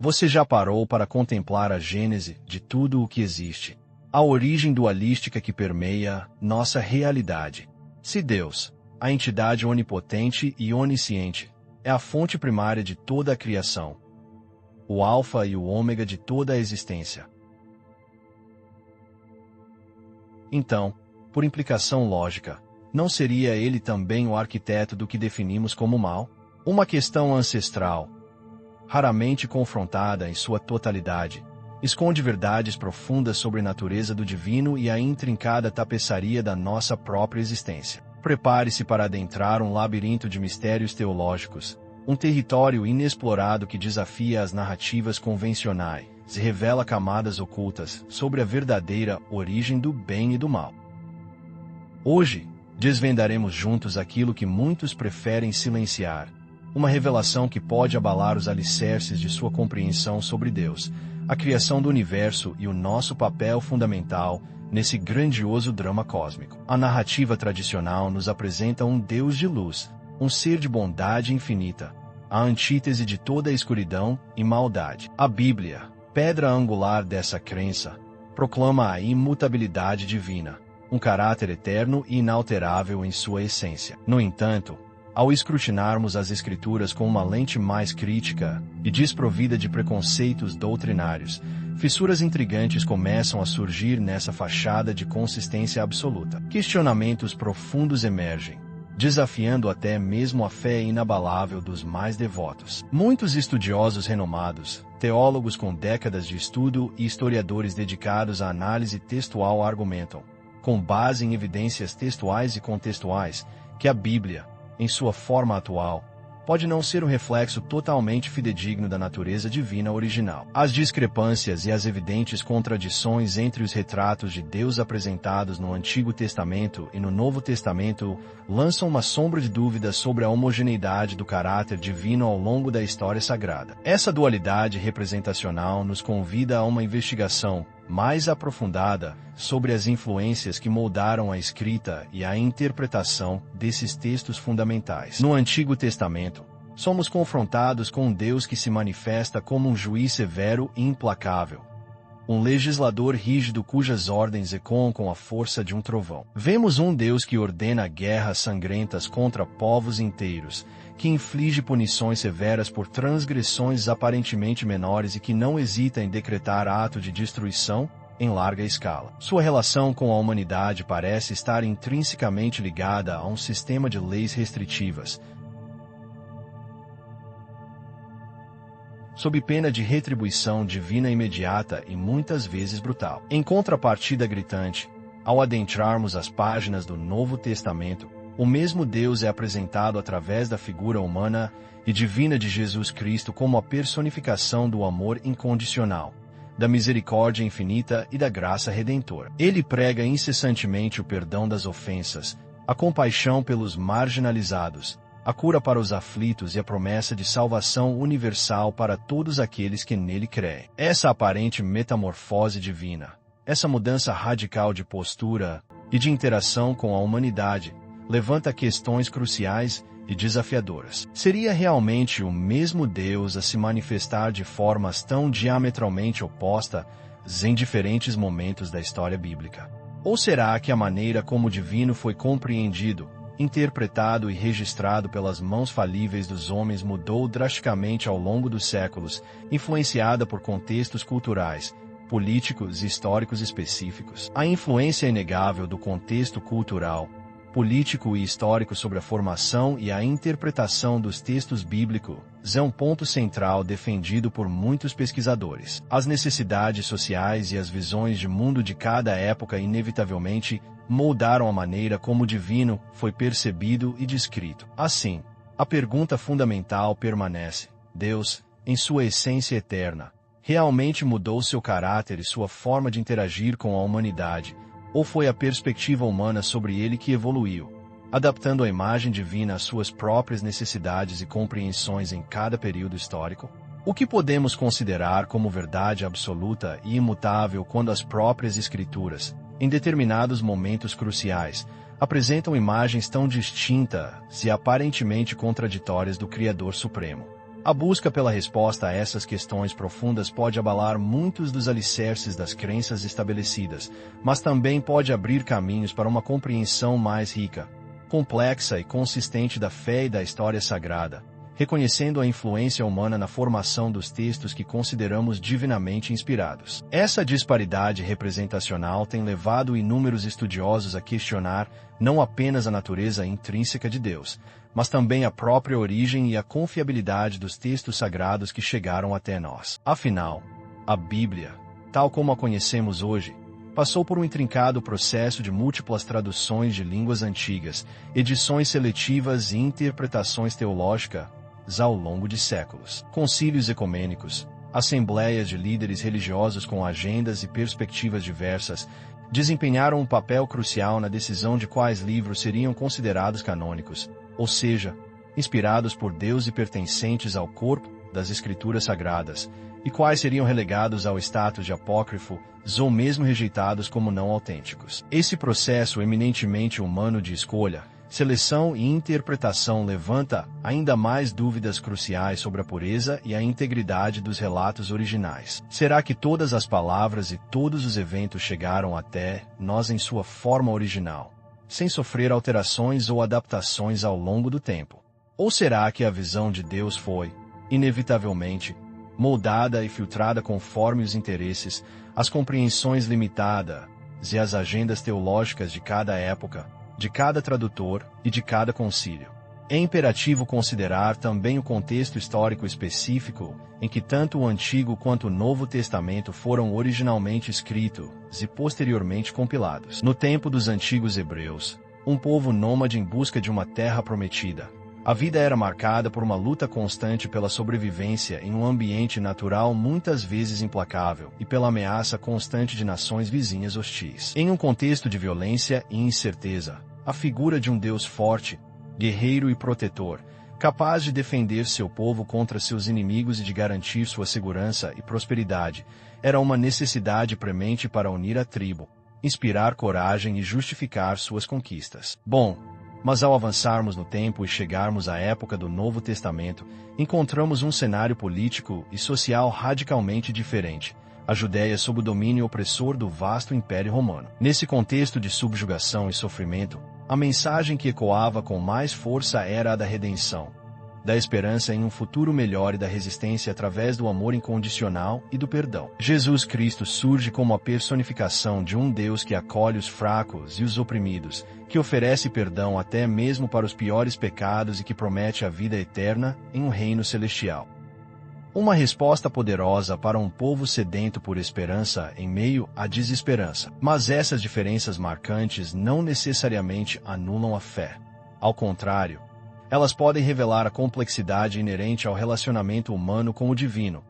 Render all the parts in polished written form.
Você já parou para contemplar a gênese de tudo o que existe? A origem dualística que permeia nossa realidade. Se Deus, a entidade onipotente e onisciente, é a fonte primária de toda a criação, o alfa e o ômega de toda a existência, então, por implicação lógica, não seria ele também o arquiteto do que definimos como mal? Uma questão ancestral, raramente confrontada em sua totalidade, esconde verdades profundas sobre a natureza do divino e a intrincada tapeçaria da nossa própria existência. Prepare-se para adentrar um labirinto de mistérios teológicos, um território inexplorado que desafia as narrativas convencionais e revela camadas ocultas sobre a verdadeira origem do bem e do mal. Hoje, desvendaremos juntos aquilo que muitos preferem silenciar, uma revelação que pode abalar os alicerces de sua compreensão sobre Deus, a criação do universo e o nosso papel fundamental nesse grandioso drama cósmico. A narrativa tradicional nos apresenta um Deus de luz, um ser de bondade infinita, a antítese de toda a escuridão e maldade. A Bíblia, pedra angular dessa crença, proclama a imutabilidade divina, um caráter eterno e inalterável em sua essência. No entanto, ao escrutinarmos as Escrituras com uma lente mais crítica e desprovida de preconceitos doutrinários, fissuras intrigantes começam a surgir nessa fachada de consistência absoluta. Questionamentos profundos emergem, desafiando até mesmo a fé inabalável dos mais devotos. Muitos estudiosos renomados, teólogos com décadas de estudo e historiadores dedicados à análise textual argumentam, com base em evidências textuais e contextuais, que a Bíblia, em sua forma atual, pode não ser o reflexo totalmente fidedigno da natureza divina original. As discrepâncias e as evidentes contradições entre os retratos de Deus apresentados no Antigo Testamento e no Novo Testamento lançam uma sombra de dúvida sobre a homogeneidade do caráter divino ao longo da história sagrada. Essa dualidade representacional nos convida a uma investigação mais aprofundada sobre as influências que moldaram a escrita e a interpretação desses textos fundamentais. No Antigo Testamento, somos confrontados com um Deus que se manifesta como um juiz severo e implacável, um legislador rígido cujas ordens ecoam com a força de um trovão. Vemos um Deus que ordena guerras sangrentas contra povos inteiros, que inflige punições severas por transgressões aparentemente menores e que não hesita em decretar ato de destruição em larga escala. Sua relação com a humanidade parece estar intrinsecamente ligada a um sistema de leis restritivas, sob pena de retribuição divina imediata e muitas vezes brutal. Em contrapartida gritante, ao adentrarmos as páginas do Novo Testamento, o mesmo Deus é apresentado através da figura humana e divina de Jesus Cristo como a personificação do amor incondicional, da misericórdia infinita e da graça redentora. Ele prega incessantemente o perdão das ofensas, a compaixão pelos marginalizados, a cura para os aflitos e a promessa de salvação universal para todos aqueles que nele creem. Essa aparente metamorfose divina, essa mudança radical de postura e de interação com a humanidade, levanta questões cruciais e desafiadoras. Seria realmente o mesmo Deus a se manifestar de formas tão diametralmente opostas em diferentes momentos da história bíblica? Ou será que a maneira como o divino foi compreendido, interpretado e registrado pelas mãos falíveis dos homens mudou drasticamente ao longo dos séculos, influenciada por contextos culturais, políticos e históricos específicos? A influência inegável do contexto cultural, político e histórico sobre a formação e a interpretação dos textos bíblicos é um ponto central defendido por muitos pesquisadores. As necessidades sociais e as visões de mundo de cada época inevitavelmente moldaram a maneira como o divino foi percebido e descrito. Assim, a pergunta fundamental permanece: Deus, em sua essência eterna, realmente mudou seu caráter e sua forma de interagir com a humanidade, ou foi a perspectiva humana sobre ele que evoluiu, adaptando a imagem divina às suas próprias necessidades e compreensões em cada período histórico? O que podemos considerar como verdade absoluta e imutável quando as próprias Escrituras, em determinados momentos cruciais, apresentam imagens tão distintas e aparentemente contraditórias do Criador Supremo? A busca pela resposta a essas questões profundas pode abalar muitos dos alicerces das crenças estabelecidas, mas também pode abrir caminhos para uma compreensão mais rica, complexa e consistente da fé e da história sagrada, reconhecendo a influência humana na formação dos textos que consideramos divinamente inspirados. Essa disparidade representacional tem levado inúmeros estudiosos a questionar não apenas a natureza intrínseca de Deus, mas também a própria origem e a confiabilidade dos textos sagrados que chegaram até nós. Afinal, a Bíblia, tal como a conhecemos hoje, passou por um intrincado processo de múltiplas traduções de línguas antigas, edições seletivas e interpretações teológicas ao longo de séculos. Concílios ecumênicos, assembleias de líderes religiosos com agendas e perspectivas diversas, desempenharam um papel crucial na decisão de quais livros seriam considerados canônicos, ou seja, inspirados por Deus e pertencentes ao corpo das Escrituras Sagradas, e quais seriam relegados ao status de apócrifo, ou mesmo rejeitados como não autênticos. Esse processo eminentemente humano de escolha, seleção e interpretação levanta ainda mais dúvidas cruciais sobre a pureza e a integridade dos relatos originais. Será que todas as palavras e todos os eventos chegaram até nós em sua forma original, sem sofrer alterações ou adaptações ao longo do tempo? Ou será que a visão de Deus foi, inevitavelmente, moldada e filtrada conforme os interesses, as compreensões limitadas e as agendas teológicas de cada época, de cada tradutor e de cada concílio? É imperativo considerar também o contexto histórico específico em que tanto o Antigo quanto o Novo Testamento foram originalmente escritos e posteriormente compilados. No tempo dos antigos hebreus, um povo nômade em busca de uma terra prometida, a vida era marcada por uma luta constante pela sobrevivência em um ambiente natural muitas vezes implacável e pela ameaça constante de nações vizinhas hostis. Em um contexto de violência e incerteza, a figura de um Deus forte, guerreiro e protetor, capaz de defender seu povo contra seus inimigos e de garantir sua segurança e prosperidade, era uma necessidade premente para unir a tribo, inspirar coragem e justificar suas conquistas. Mas ao avançarmos no tempo e chegarmos à época do Novo Testamento, encontramos um cenário político e social radicalmente diferente. A Judéia sob o domínio opressor do vasto Império Romano. Nesse contexto de subjugação e sofrimento, a mensagem que ecoava com mais força era a da redenção, da esperança em um futuro melhor e da resistência através do amor incondicional e do perdão. Jesus Cristo surge como a personificação de um Deus que acolhe os fracos e os oprimidos, que oferece perdão até mesmo para os piores pecados e que promete a vida eterna em um reino celestial. Uma resposta poderosa para um povo sedento por esperança em meio à desesperança. Mas essas diferenças marcantes não necessariamente anulam a fé. Ao contrário, elas podem revelar a complexidade inerente ao relacionamento humano com o divino.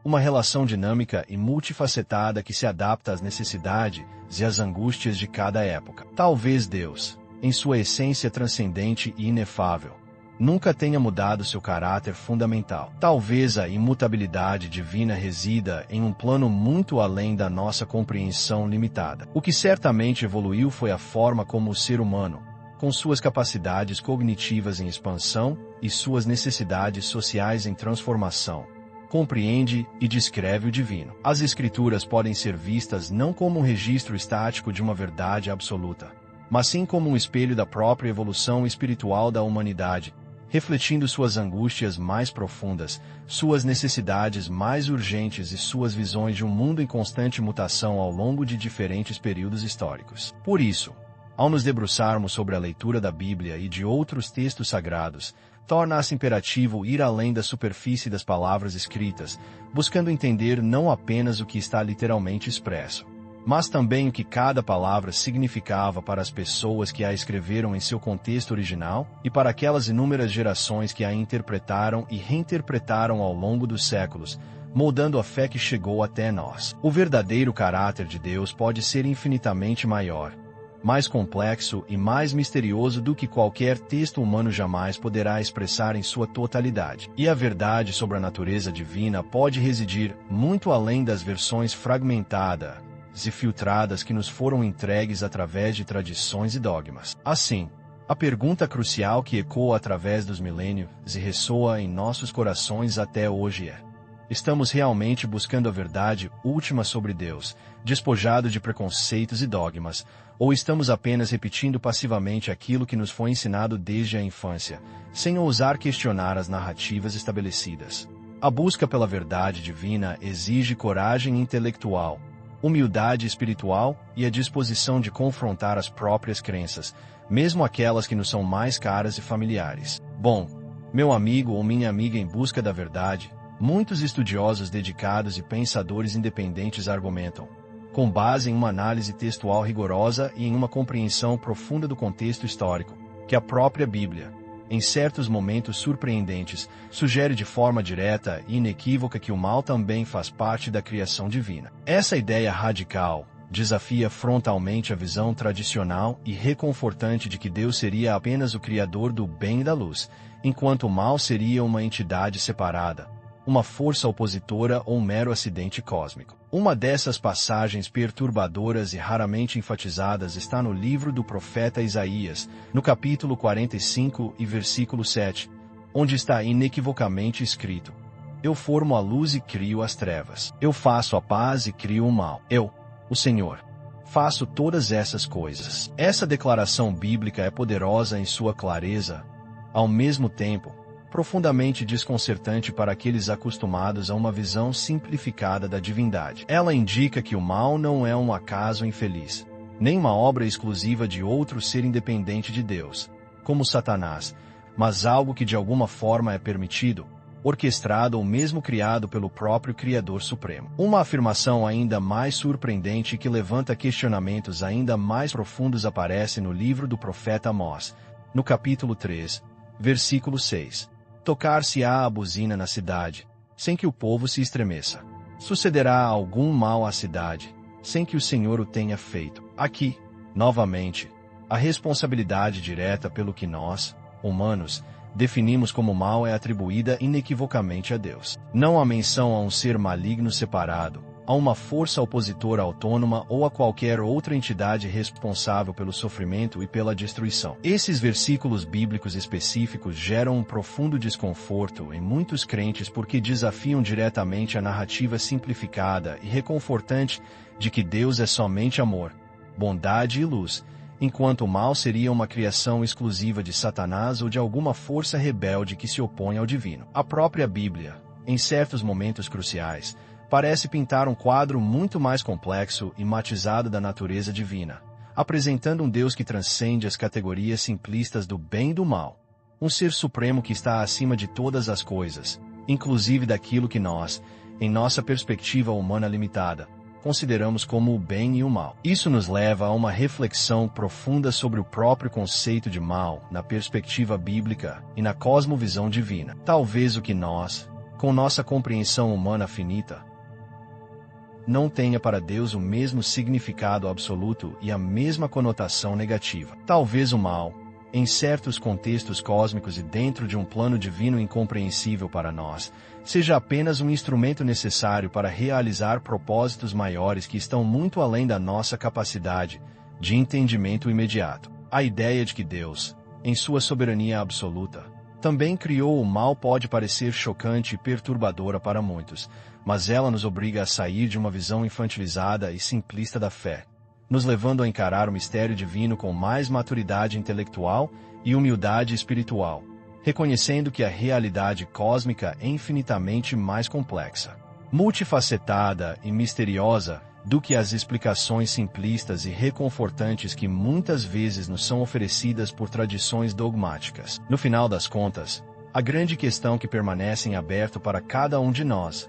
Uma relação dinâmica e multifacetada que se adapta às necessidades e às angústias de cada época. Talvez Deus, em sua essência transcendente e inefável, nunca tenha mudado seu caráter fundamental. Talvez a imutabilidade divina resida em um plano muito além da nossa compreensão limitada. O que certamente evoluiu foi a forma como o ser humano, com suas capacidades cognitivas em expansão e suas necessidades sociais em transformação, compreende e descreve o divino. As Escrituras podem ser vistas não como um registro estático de uma verdade absoluta, mas sim como um espelho da própria evolução espiritual da humanidade, refletindo suas angústias mais profundas, suas necessidades mais urgentes e suas visões de um mundo em constante mutação ao longo de diferentes períodos históricos. Por isso, ao nos debruçarmos sobre a leitura da Bíblia e de outros textos sagrados, torna-se imperativo ir além da superfície das palavras escritas, buscando entender não apenas o que está literalmente expresso, mas também o que cada palavra significava para as pessoas que a escreveram em seu contexto original e para aquelas inúmeras gerações que a interpretaram e reinterpretaram ao longo dos séculos, moldando a fé que chegou até nós. O verdadeiro caráter de Deus pode ser infinitamente maior, mais complexo e mais misterioso do que qualquer texto humano jamais poderá expressar em sua totalidade. E a verdade sobre a natureza divina pode residir muito além das versões fragmentadas e filtradas que nos foram entregues através de tradições e dogmas. Assim, A pergunta crucial que ecoa através dos milênios e ressoa em nossos corações até hoje é: estamos realmente buscando a verdade última sobre Deus, despojado de preconceitos e dogmas, ou estamos apenas repetindo passivamente aquilo que nos foi ensinado desde a infância, sem ousar questionar as narrativas estabelecidas? A busca pela verdade divina exige coragem intelectual, humildade espiritual e a disposição de confrontar as próprias crenças, mesmo aquelas que nos são mais caras e familiares. Bom, meu amigo ou minha amiga em busca da verdade, muitos estudiosos dedicados e pensadores independentes argumentam, com base em uma análise textual rigorosa e em uma compreensão profunda do contexto histórico, que a própria Bíblia, em certos momentos surpreendentes, sugere de forma direta e inequívoca que o mal também faz parte da criação divina. Essa ideia radical desafia frontalmente a visão tradicional e reconfortante de que Deus seria apenas o criador do bem e da luz, enquanto o mal seria uma entidade separada, uma força opositora ou um mero acidente cósmico. Uma dessas passagens perturbadoras e raramente enfatizadas está no livro do profeta Isaías, no capítulo 45 e versículo 7, onde está inequivocamente escrito: Eu formo a luz e crio as trevas. Eu faço a paz e crio o mal. Eu, o Senhor, faço todas essas coisas. Essa declaração bíblica é poderosa em sua clareza, ao mesmo tempo profundamente desconcertante para aqueles acostumados a uma visão simplificada da divindade. Ela indica que o mal não é um acaso infeliz, nem uma obra exclusiva de outro ser independente de Deus, como Satanás, mas algo que de alguma forma é permitido, orquestrado ou mesmo criado pelo próprio Criador Supremo. Uma afirmação ainda mais surpreendente que levanta questionamentos ainda mais profundos aparece no livro do profeta Amós, no capítulo 3, versículo 6. Tocar-se-á a buzina na cidade, sem que o povo se estremeça. Sucederá algum mal à cidade, sem que o Senhor o tenha feito. Aqui, novamente, a responsabilidade direta pelo que nós, humanos, definimos como mal é atribuída inequivocamente a Deus. Não há menção a um ser maligno separado, a uma força opositora autônoma ou a qualquer outra entidade responsável pelo sofrimento e pela destruição. Esses versículos bíblicos específicos geram um profundo desconforto em muitos crentes porque desafiam diretamente a narrativa simplificada e reconfortante de que Deus é somente amor, bondade e luz, enquanto o mal seria uma criação exclusiva de Satanás ou de alguma força rebelde que se opõe ao divino. A própria Bíblia, em certos momentos cruciais, parece pintar um quadro muito mais complexo e matizado da natureza divina, apresentando um Deus que transcende as categorias simplistas do bem e do mal, um ser supremo que está acima de todas as coisas, inclusive daquilo que nós, em nossa perspectiva humana limitada, consideramos como o bem e o mal. Isso nos leva a uma reflexão profunda sobre o próprio conceito de mal na perspectiva bíblica e na cosmovisão divina. Talvez o que nós, com nossa compreensão humana finita, não tenha para Deus o mesmo significado absoluto e a mesma conotação negativa. Talvez o mal, em certos contextos cósmicos e dentro de um plano divino incompreensível para nós, seja apenas um instrumento necessário para realizar propósitos maiores que estão muito além da nossa capacidade de entendimento imediato. A ideia de que Deus, em sua soberania absoluta, também criou o mal pode parecer chocante e perturbadora para muitos, mas ela nos obriga a sair de uma visão infantilizada e simplista da fé, nos levando a encarar o mistério divino com mais maturidade intelectual e humildade espiritual, reconhecendo que a realidade cósmica é infinitamente mais complexa, multifacetada e misteriosa do que as explicações simplistas e reconfortantes que muitas vezes nos são oferecidas por tradições dogmáticas. No final das contas, a grande questão que permanece em aberto para cada um de nós: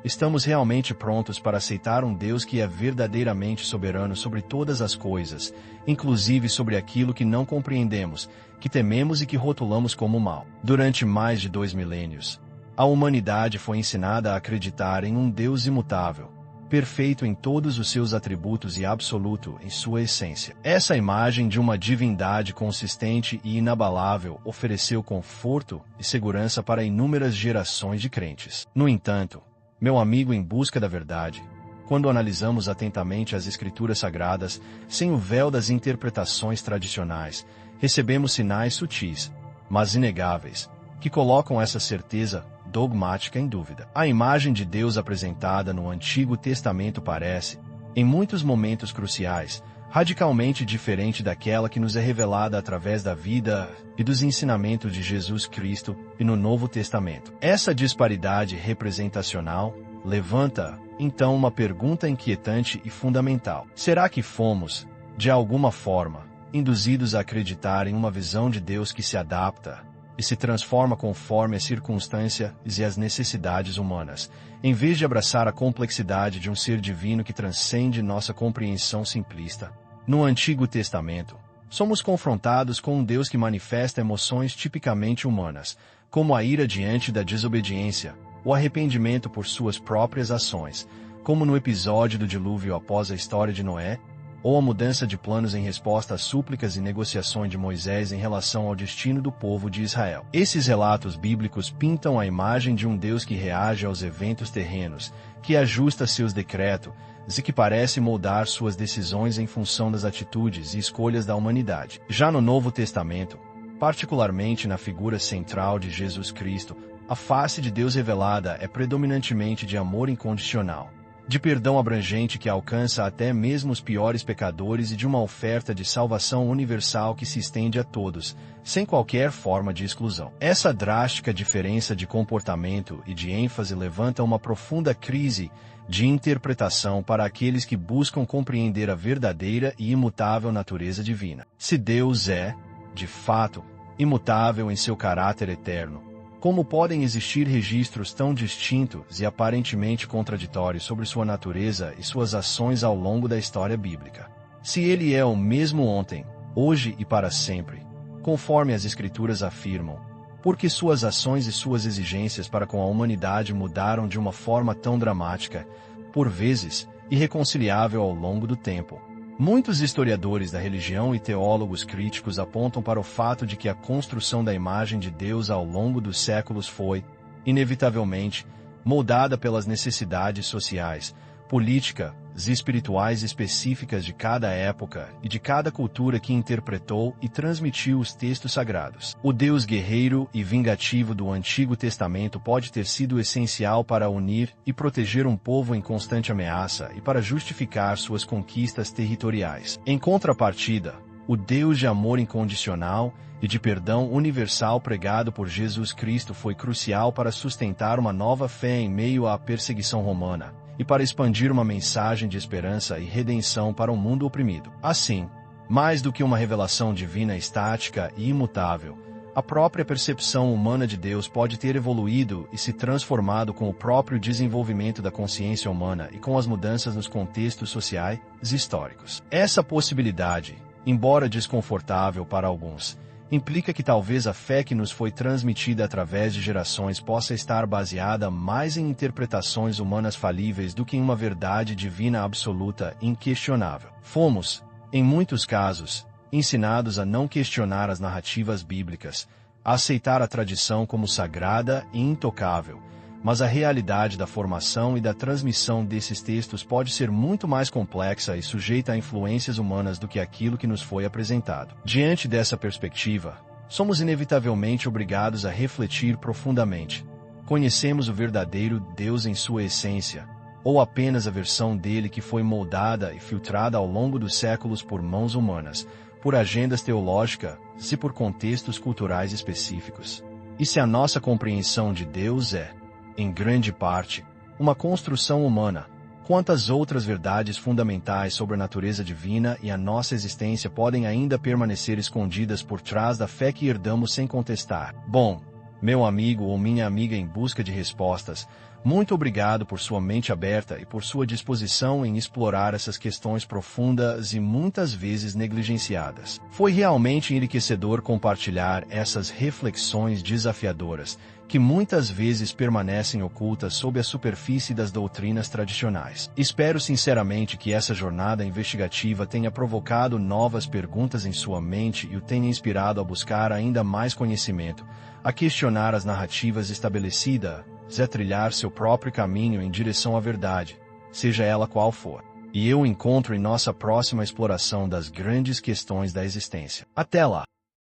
estamos realmente prontos para aceitar um Deus que é verdadeiramente soberano sobre todas as coisas, inclusive sobre aquilo que não compreendemos, que tememos e que rotulamos como mal? Durante mais de 2 milênios, a humanidade foi ensinada a acreditar em um Deus imutável, perfeito em todos os seus atributos e absoluto em sua essência. Essa imagem de uma divindade consistente e inabalável ofereceu conforto e segurança para inúmeras gerações de crentes. No entanto, meu amigo em busca da verdade, quando analisamos atentamente as Escrituras Sagradas, sem o véu das interpretações tradicionais, recebemos sinais sutis, mas inegáveis, que colocam essa certeza dogmática em dúvida. A imagem de Deus apresentada no Antigo Testamento parece, em muitos momentos cruciais, radicalmente diferente daquela que nos é revelada através da vida e dos ensinamentos de Jesus Cristo e no Novo Testamento. Essa disparidade representacional levanta, então, uma pergunta inquietante e fundamental. Será que fomos, de alguma forma, induzidos a acreditar em uma visão de Deus que se adapta e se transforma conforme as circunstâncias e as necessidades humanas, em vez de abraçar a complexidade de um ser divino que transcende nossa compreensão simplista? No Antigo Testamento, somos confrontados com um Deus que manifesta emoções tipicamente humanas, como a ira diante da desobediência, o arrependimento por suas próprias ações, como no episódio do dilúvio após a história de Noé, ou a mudança de planos em resposta às súplicas e negociações de Moisés em relação ao destino do povo de Israel. Esses relatos bíblicos pintam a imagem de um Deus que reage aos eventos terrenos, que ajusta seus decretos e que parece moldar suas decisões em função das atitudes e escolhas da humanidade. Já no Novo Testamento, particularmente na figura central de Jesus Cristo, a face de Deus revelada é predominantemente de amor incondicional, de perdão abrangente que alcança até mesmo os piores pecadores e de uma oferta de salvação universal que se estende a todos, sem qualquer forma de exclusão. Essa drástica diferença de comportamento e de ênfase levanta uma profunda crise de interpretação para aqueles que buscam compreender a verdadeira e imutável natureza divina. Se Deus é, de fato, imutável em seu caráter eterno, como podem existir registros tão distintos e aparentemente contraditórios sobre sua natureza e suas ações ao longo da história bíblica? Se ele é o mesmo ontem, hoje e para sempre, conforme as Escrituras afirmam, por que suas ações e suas exigências para com a humanidade mudaram de uma forma tão dramática, por vezes irreconciliável ao longo do tempo? Muitos historiadores da religião e teólogos críticos apontam para o fato de que a construção da imagem de Deus ao longo dos séculos foi, inevitavelmente, moldada pelas necessidades sociais, políticas e espirituais específicas de cada época e de cada cultura que interpretou e transmitiu os textos sagrados. O Deus guerreiro e vingativo do Antigo Testamento pode ter sido essencial para unir e proteger um povo em constante ameaça e para justificar suas conquistas territoriais. Em contrapartida, o Deus de amor incondicional e de perdão universal pregado por Jesus Cristo foi crucial para sustentar uma nova fé em meio à perseguição romana e para expandir uma mensagem de esperança e redenção para um mundo oprimido. Assim, mais do que uma revelação divina estática e imutável, a própria percepção humana de Deus pode ter evoluído e se transformado com o próprio desenvolvimento da consciência humana e com as mudanças nos contextos sociais e históricos. Essa possibilidade, embora desconfortável para alguns, implica que talvez a fé que nos foi transmitida através de gerações possa estar baseada mais em interpretações humanas falíveis do que em uma verdade divina absoluta e inquestionável. Fomos, em muitos casos, ensinados a não questionar as narrativas bíblicas, a aceitar a tradição como sagrada e intocável, mas a realidade da formação e da transmissão desses textos pode ser muito mais complexa e sujeita a influências humanas do que aquilo que nos foi apresentado. Diante dessa perspectiva, somos inevitavelmente obrigados a refletir profundamente. Conhecemos o verdadeiro Deus em sua essência, ou apenas a versão dele que foi moldada e filtrada ao longo dos séculos por mãos humanas, por agendas teológicas e por contextos culturais específicos? E se a nossa compreensão de Deus é, em grande parte, uma construção humana, quantas outras verdades fundamentais sobre a natureza divina e a nossa existência podem ainda permanecer escondidas por trás da fé que herdamos sem contestar? Bom, meu amigo ou minha amiga em busca de respostas, muito obrigado por sua mente aberta e por sua disposição em explorar essas questões profundas e muitas vezes negligenciadas. Foi realmente enriquecedor compartilhar essas reflexões desafiadoras, que muitas vezes permanecem ocultas sob a superfície das doutrinas tradicionais. Espero sinceramente que essa jornada investigativa tenha provocado novas perguntas em sua mente e o tenha inspirado a buscar ainda mais conhecimento, a questionar as narrativas estabelecidas, a trilhar seu próprio caminho em direção à verdade, seja ela qual for. E eu o encontro em nossa próxima exploração das grandes questões da existência. Até lá!